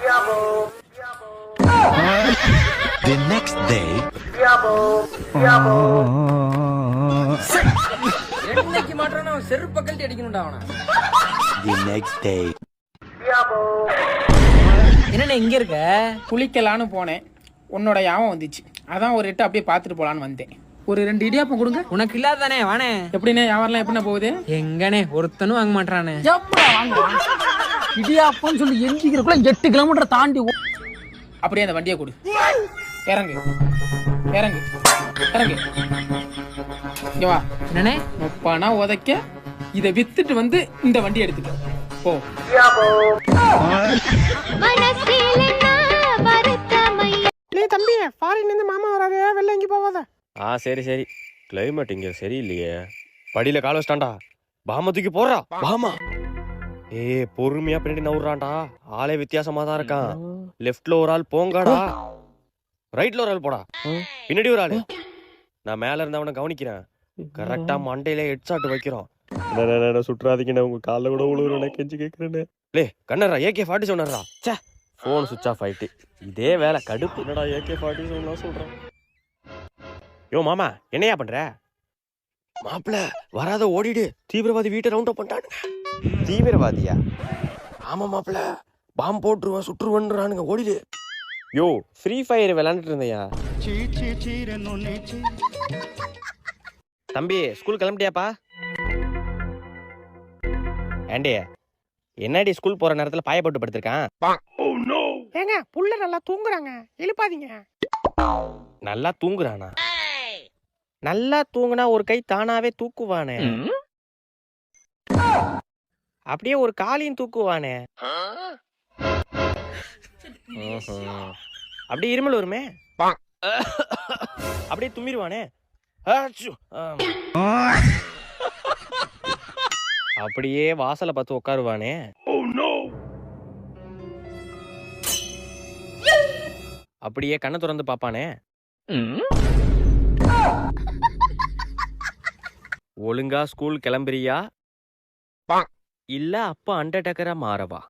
The next day. என்னைக்கு மாட்டானா செருப்பு கழட்டி அடிக்கணும்டா அவன. The next day. என்னண்ணே இங்க இருக்க? குளிக்கலான்னு போனேன், உன்னோட யாபம் வந்துச்சு. அதான் ஒரு எட்டு அப்படியே பார்த்துட்டு போலான்னு வந்தேன். ஒரு 2 இடியாப்பம் கொடுங்க. உனக்கு இல்லாதானே வானே. எப்படிண்ணே வியாபாரம்லாம் எப்படிண்ணே போகுது? எங்கனே ஒருத்தனும் வாங்க மாட்டானே. இடியாப்பம் சொல்லி எந்திக்கிறக்குள்ள 8 கிலோமீட்டர் தாண்டி அப்படியே அந்த வண்டியை கொடு. இறங்கு இறங்கு இறங்கு. இங்க வா. என்னண்ணே முப்பானா உதைக்க இதை வித்துட்டு வந்து இந்த வண்டி எடுத்துக்க போ. தம்பி ஃபாரின்ல இருந்து மாமா வராது, வெளில எங்கி போவாத. சரி சரி. கிளைமேட் இங்க சரியில்லையே. படியில கால வச்சிட்டான்டா. பாமா தூக்கி போடுறா. பாமா பொறுமையா பின்னாடி நவுறான்டா. ஆளே வித்தியாசமா தான் இருக்கான். லெஃப்ட்ல ஒரு ஆள் போங்கடா, ரைட்ல ஒரு ஆள் போடா, பின்னாடி ஒரு ஆளு. நான் மேல இருந்து அவனை கவனிக்கிறேன். கரெக்டா மண்டையில ஹெட்ஷாட் வைக்கிறோம். சுற்றாதீங்க, உங்க கால கூட உழுவுறேன், கெஞ்சி கேக்குறேன்னு. கண்ணரா AK-47 சே, போன் சுவிட்ச் ஆஃப் ஆயிட்டு. இதே வேலை கடுப்பு. என்னடா AK-47 சொல்றான். யோ மாமா, என்னையா பண்ற? மாப்பிள வராத ஓடிடு, தீவிரவாதி வீட்டை ரவுண்ட் அப் பண்ணிட்டானுங்க. தீவிரவாதியா? ஆமா மாப்பிள, பாம்பு போட்டுருவான், சுற்றுவன்றானுங்க, ஓடிடு. யோ ஃப்ரீ ஃபயர் விளையாண்டுட்டு இருந்தையா? தம்பி ஸ்கூல் கிளம்பிட்டியாப்பா? ஏண்டே என்னடி ஸ்கூல் போற நேரத்துல பாய போட்டு படுத்திருக்கான்? ஏங்க புள்ள நல்லா தூங்குறாங்க, எழுப்பாதீங்க. நல்லா தூங்குறானா? நல்லா தூங்குனா ஒரு கை தானாவே தூக்குவானே, அப்படியே ஒரு காலையும் தூக்குவானே. அப்படியே இருமல் வருமே, அப்படியே தும்மிடுவானே. அப்படியே வாசலை பார்த்து உட்காருவானே. அப்படியே கண்ணை திறந்து பாப்பானே. ஒழுங்கா ஸ்கூல் கிளம்புறியா இல்ல அப்ப அண்டர்டேக்கரா மாறவா?